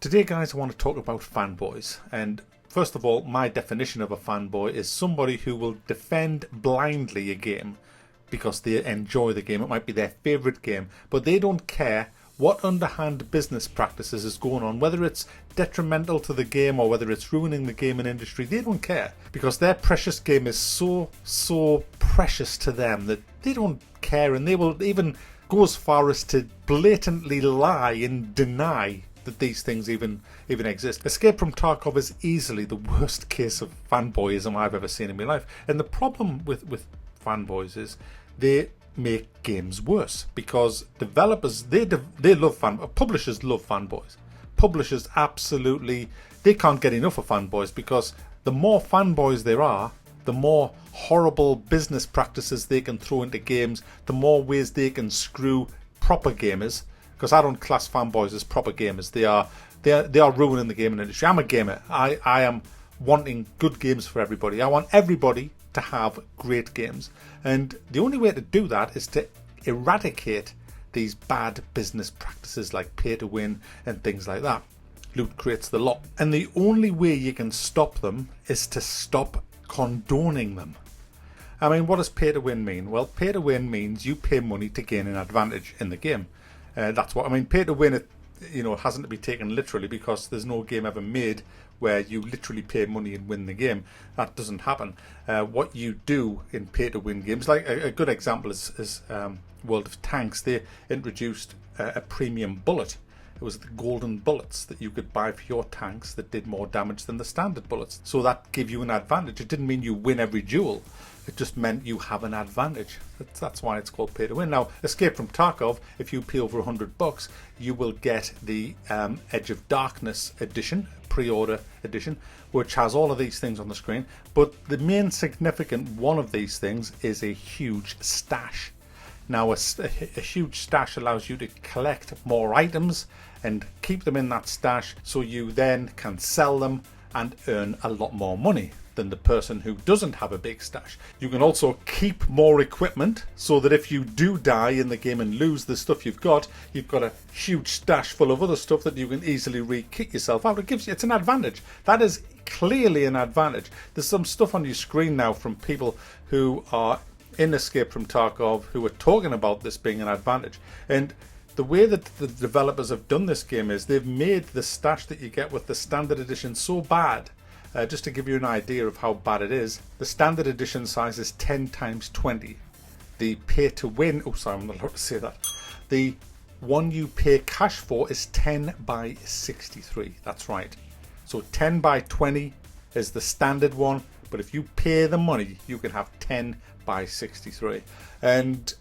Today, guys, I want to talk about fanboys. And first of all, my definition of a fanboy is somebody who will defend blindly a game because they enjoy the game. It might be their favourite game, but they don't care what underhand business practices is going on, whether it's detrimental to the game or whether it's ruining the gaming industry. They don't care because their precious game is so precious to them that they don't care, and they will even go as far as to blatantly lie and deny that these things even exist. Escape from Tarkov is easily the worst case of fanboyism I've ever seen in my life. And the problem with fanboys is they make games worse because developers, they love publishers love fanboys. Publishers absolutely, they can't get enough of fanboys because the more fanboys there are, the more horrible business practices they can throw into games, the more ways they can screw proper gamers. Because I don't class fanboys as proper gamers. They are ruining the gaming industry. I'm a gamer. I am wanting good games for everybody. I want everybody to have great games. And the only way to do that is to eradicate these bad business practices like pay to win and things like that. Loot creates the lot. And the only way you can stop them is to stop condoning them. I mean, what does pay to win mean? Well, pay to win means you pay money to gain an advantage in the game. That's what I mean. Pay to win, it hasn't to be taken literally because there's no game ever made where you literally pay money and win the game. That doesn't happen. What you do in pay to win games, like a good example is World of Tanks. They introduced a premium bullet. It was the golden bullets that you could buy for your tanks that did more damage than the standard bullets. So that gave you an advantage. It didn't mean you win every duel. It just meant you have an advantage. That's why it's called pay to win. Now, Escape from Tarkov, if you pay over $100, you will get the Edge of Darkness edition, pre-order edition, which has all of these things on the screen. But the main significant one of these things is a huge stash. Now, a huge stash allows you to collect more items and keep them in that stash so you then can sell them and earn a lot more money than the person who doesn't have a big stash. You can also keep more equipment so that if you do die in the game and lose the stuff you've got a huge stash full of other stuff that you can easily re-kit yourself out. It's an advantage. That is clearly an advantage. There's some stuff on your screen now from people who are in Escape from Tarkov who are talking about this being an advantage. And the way that the developers have done this game is they've made the stash that you get with the standard edition so bad. Just to give you an idea of how bad it is, the standard edition size is 10 times 20. The pay to win, I'm not allowed to say that. The one you pay cash for is 10 by 63. That's right. So 10 by 20 is the standard one, but if you pay the money, you can have 10 by 63. And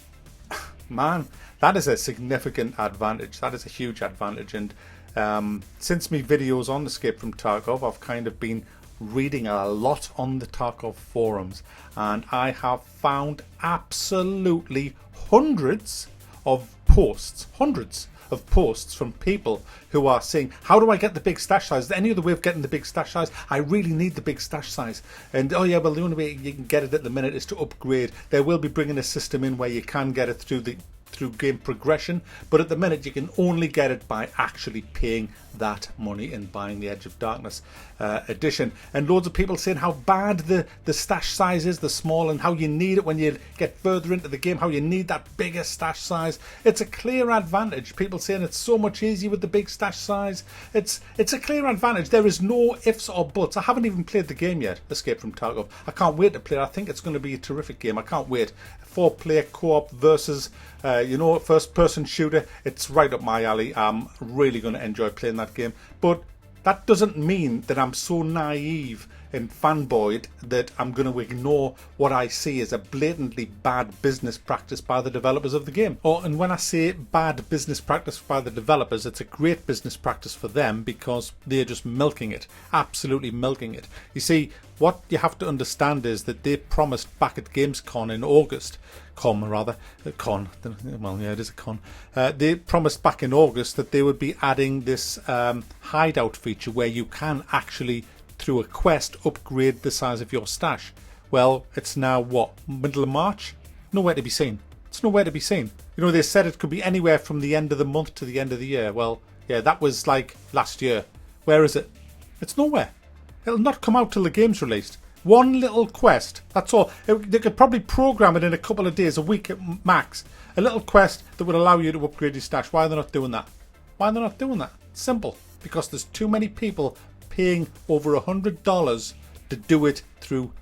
man, that is a significant advantage. That is a huge advantage. And since my videos on Escape from Tarkov, I've kind of been reading a lot on the Tarkov forums, and I have found absolutely hundreds of posts from people who are saying, how do I get the big stash size? Is there any other way of getting the big stash size? I really need the big stash size. And oh yeah, well, the only way you can get it at the minute is to upgrade. They will be bringing a system in where you can get it through game progression, but at the minute you can only get it by actually paying that money and buying the Edge of Darkness edition. And loads of people saying how bad the stash size is, the small, and how you need it when you get further into the game, how you need that bigger stash size. It's a clear advantage. People saying it's so much easier with the big stash size. It's a clear advantage. There is no ifs or buts. I haven't even played the game yet, Escape from Tarkov. I can't wait to play it. I think it's going to be a terrific game. I can't wait. 4-player co-op versus first person shooter. It's right up my alley. I'm really going to enjoy playing that game, but that doesn't mean that I'm so naive and fanboyed that I'm going to ignore what I see as a blatantly bad business practice by the developers of the game. And when I say bad business practice by the developers, it's a great business practice for them because they're just milking it, absolutely milking it. You see, what you have to understand is that they promised back at Gamescom in August, they promised back in August that they would be adding this hideout feature where you can actually, through a quest, upgrade the size of your stash. Well, it's now middle of March? Nowhere to be seen. It's nowhere to be seen. They said it could be anywhere from the end of the month to the end of the year. Well, yeah, that was like last year. Where is it? It's nowhere. It'll not come out till the game's released. One little quest, that's all. They could probably program it in a couple of days, a week at max. A little quest that would allow you to upgrade your stash. Why are they not doing that? Why are they not doing that? Simple. Because there's too many people paying over $100 to do it through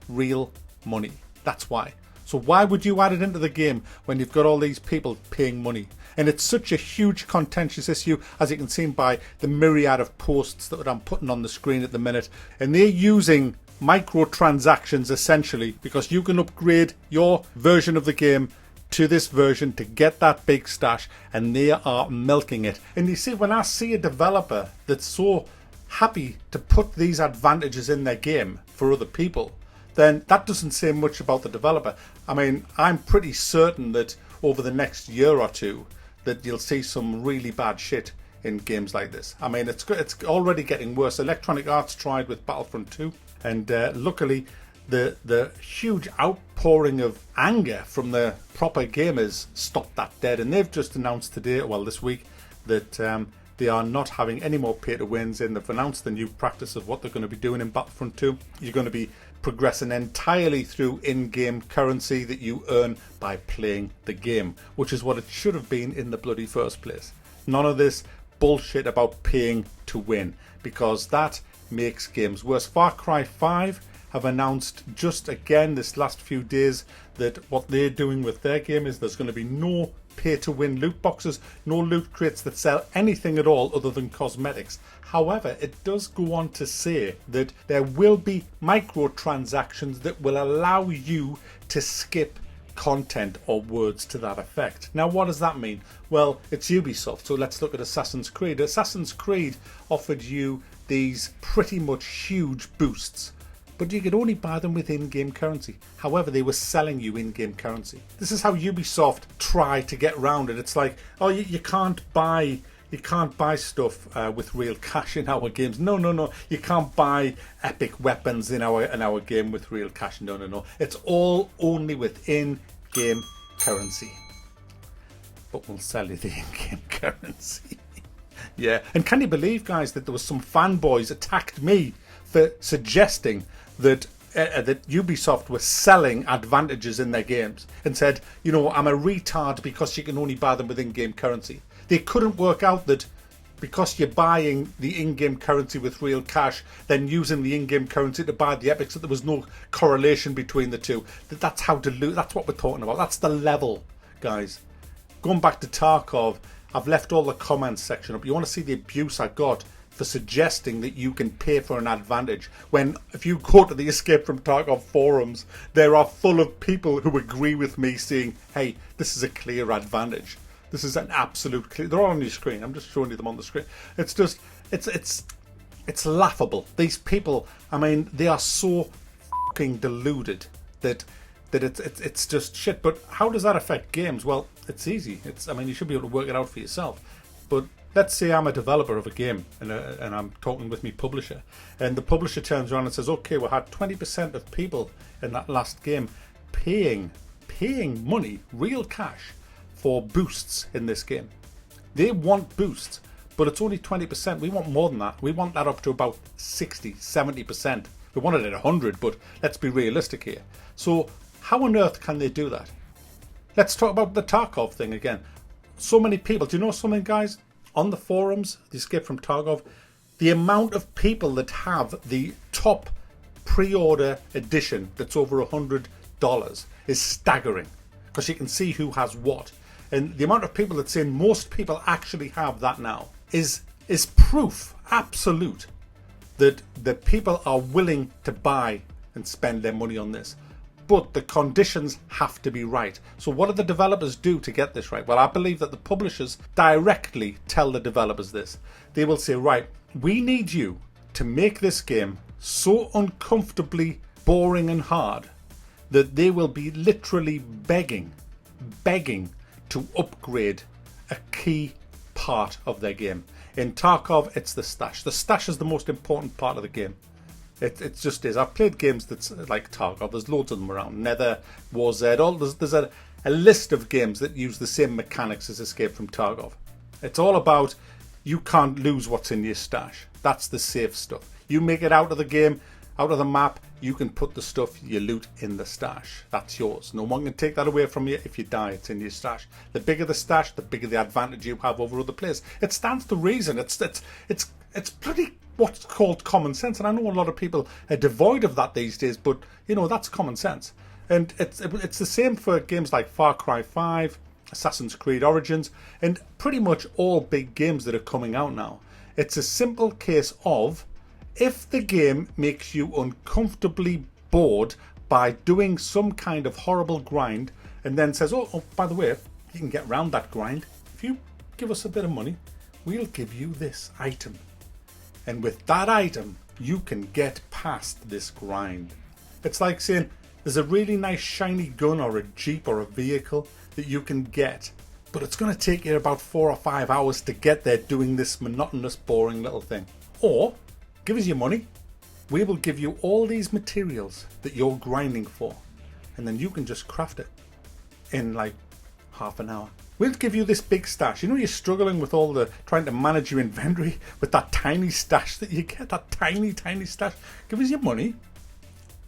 real money. That's why. So why would you add it into the game when you've got all these people paying money? And it's such a huge contentious issue, as you can see by the myriad of posts that I'm putting on the screen at the minute. And they're using microtransactions essentially, because you can upgrade your version of the game to this version to get that big stash, and they are milking it. And you see, when I see a developer that's so happy to put these advantages in their game for other people, then that doesn't say much about the developer. I mean, I'm pretty certain that over the next year or two that you'll see some really bad shit in games like this. I mean, it's already getting worse. Electronic Arts tried with Battlefront 2, and luckily the huge outpouring of anger from the proper gamers stopped that dead. And they've just announced today, well, this week, that they are not having any more pay-to-wins, and they've announced the new practice of what they're going to be doing in Battlefront 2. You're going to be progressing entirely through in-game currency that you earn by playing the game, which is what it should have been in the bloody first place. None of this bullshit about paying to win, because that makes games worse. Far Cry 5 have announced just again this last few days that what they're doing with their game is there's going to be no pay-to-win loot boxes, no loot crates that sell anything at all other than cosmetics. However, it does go on to say that there will be microtransactions that will allow you to skip content or words to that effect. Now, what does that mean? Well, it's Ubisoft, so let's look at Assassin's Creed. Assassin's Creed offered you these pretty much huge boosts, but you could only buy them with in-game currency. However, they were selling you in-game currency. This is how Ubisoft try to get around it. It's like, oh, you can't buy stuff with real cash in our games. No. You can't buy epic weapons in our game with real cash. No. It's all only with in-game currency. But we'll sell you the in-game currency. Yeah. And can you believe, guys, that there was some fanboys attacked me for suggesting that Ubisoft was selling advantages in their games, and said, you know, I'm a retard because you can only buy them with in-game currency. They couldn't work out that because you're buying the in-game currency with real cash, then using the in-game currency to buy the epics, that there was no correlation between the two. That's how dilute. That's what we're talking about. That's the level, guys. Going back to Tarkov, I've left all the comments section up. You want to see the abuse I got for suggesting that you can pay for an advantage, when if you go to the Escape from Tarkov forums, they are full of people who agree with me saying, hey, this is a clear advantage. This is an absolute clear. They're all on your screen. I'm just showing you them on the screen. It's just, it's laughable. These people, I mean, they are so fucking deluded that it's just shit. But how does that affect games? Well, it's easy. I mean, you should be able to work it out for yourself. But let's say I'm a developer of a game, and I'm talking with my publisher, and the publisher turns around and says, okay, we had 20% of people in that last game paying money, real cash, for boosts in this game. They want boosts, but it's only 20%. We want more than that. We want that up to about 60, 70%. We want it at 100, but let's be realistic here. So how on earth can they do that? Let's talk about the Tarkov thing again. So many people, do you know something, guys? On the forums, the Escape from Tarkov, the amount of people that have the top pre-order edition that's over $100 is staggering, because you can see who has what. And the amount of people that say most people actually have that now is proof, absolute, that people are willing to buy and spend their money on this. But the conditions have to be right. So what do the developers do to get this right? Well, I believe that the publishers directly tell the developers this. They will say, right, we need you to make this game so uncomfortably boring and hard that they will be literally begging to upgrade a key part of their game. In Tarkov, it's the stash. The stash is the most important part of the game. It just is. I've played games that's like Tarkov. There's loads of them around. Nether, War Z. There's a list of games that use the same mechanics as Escape from Tarkov. It's all about you can't lose what's in your stash. That's the safe stuff. You make it out of the game, out of the map, you can put the stuff you loot in the stash. That's yours. No one can take that away from you. If you die, it's in your stash. The bigger the stash, the bigger the advantage you have over other players. It stands to reason. It's pretty what's called common sense, and I know a lot of people are devoid of that these days, but you know, that's common sense. And it's the same for games like Far Cry 5, Assassin's Creed Origins, and pretty much all big games that are coming out now. It's a simple case of, if the game makes you uncomfortably bored by doing some kind of horrible grind, and then says, oh, by the way, you can get around that grind. If you give us a bit of money, we'll give you this item. And with that item, you can get past this grind. It's like saying, there's a really nice shiny gun or a jeep or a vehicle that you can get, but it's going to take you about 4 or 5 hours to get there doing this monotonous, boring little thing. Or, give us your money, we will give you all these materials that you're grinding for, and then you can just craft it in like half an hour. We'll give you this big stash. You know, you're struggling with all the trying to manage your inventory with that tiny stash that you get, that tiny stash. Give us your money,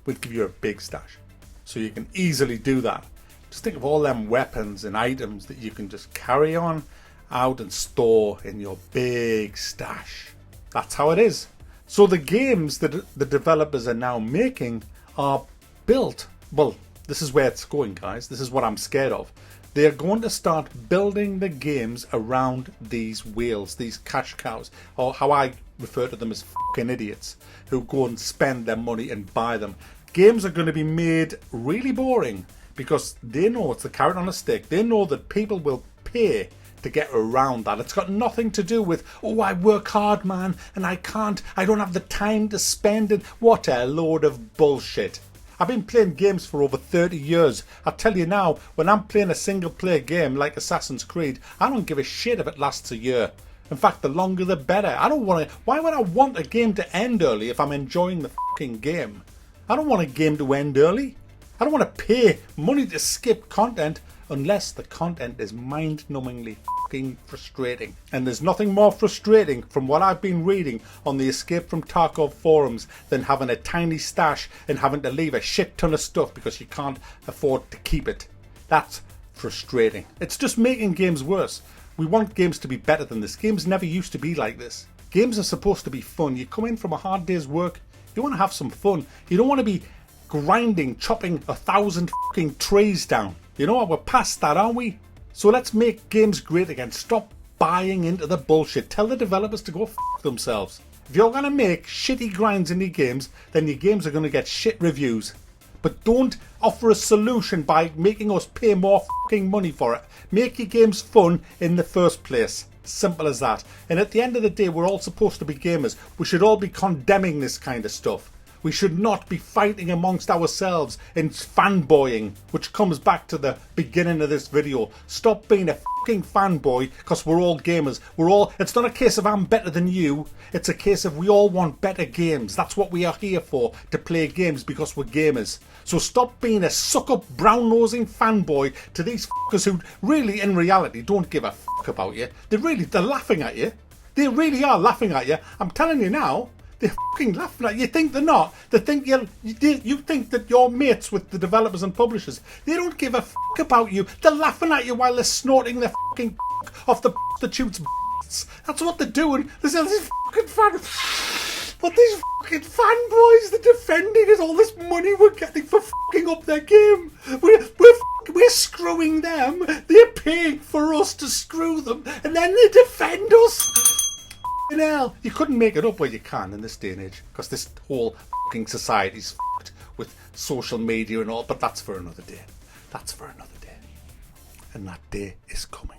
we'll give you a big stash. So you can easily do that. Just think of all them weapons and items that you can just carry on out and store in your big stash. That's how it is. So the games that the developers are now making are built, well, this is where it's going, guys. This is what I'm scared of. They are going to start building the games around these whales, these cash cows, or how I refer to them as fucking idiots, who go and spend their money and buy them. Games are going to be made really boring because they know it's the carrot on a stick. They know that people will pay to get around that. It's got nothing to do with, oh, I work hard, man, and I don't have the time to spend it. What a load of bullshit. I've been playing games for over 30 years. I tell you now, when I'm playing a single player game like Assassin's Creed, I don't give a shit if it lasts a year. In fact, the longer the better. Why would I want a game to end early if I'm enjoying the fucking game? I don't want a game to end early. I don't want to pay money to skip content unless the content is mind-numbingly fucking frustrating. And there's nothing more frustrating from what I've been reading on the Escape from Tarkov forums than having a tiny stash and having to leave a shit ton of stuff because you can't afford to keep it. That's frustrating. It's just making games worse. We want games to be better than this. Games never used to be like this. Games are supposed to be fun. You come in from a hard day's work, you want to have some fun. You don't want to be grinding, chopping 1,000 fucking trees down. You know what? We're past that, aren't we? So let's make games great again. Stop buying into the bullshit. Tell the developers to go fuck themselves. If you're going to make shitty grinds in your games, then your games are going to get shit reviews. But don't offer a solution by making us pay more fucking money for it. Make your games fun in the first place. Simple as that. And at the end of the day, we're all supposed to be gamers. We should all be condemning this kind of stuff. We should not be fighting amongst ourselves and fanboying, which comes back to the beginning of this video. Stop being a fucking fanboy because we're all gamers. It's not a case of I'm better than you. It's a case of we all want better games. That's what we are here for, to play games because we're gamers. So stop being a suck-up, brown-nosing fanboy to these fuckers who really, in reality, don't give a fuck about you. They're laughing at you. They really are laughing at you. I'm telling you now. They're fucking laughing at you. You think they're not? They think you think that you're mates with the developers and publishers. They don't give a fuck about you. They're laughing at you while they're snorting their fucking off the prostitutes. That's what they're doing. There's these fucking but these fucking fanboys, they're defending us all this money we're getting for fucking up their game. We're screwing them. They're paying for us to screw them, and then they defend us. Hell, you couldn't make it up where you can in this day and age, because this whole fucking society's fucked with social media and all, but that's for another day. That's for another day. And that day is coming.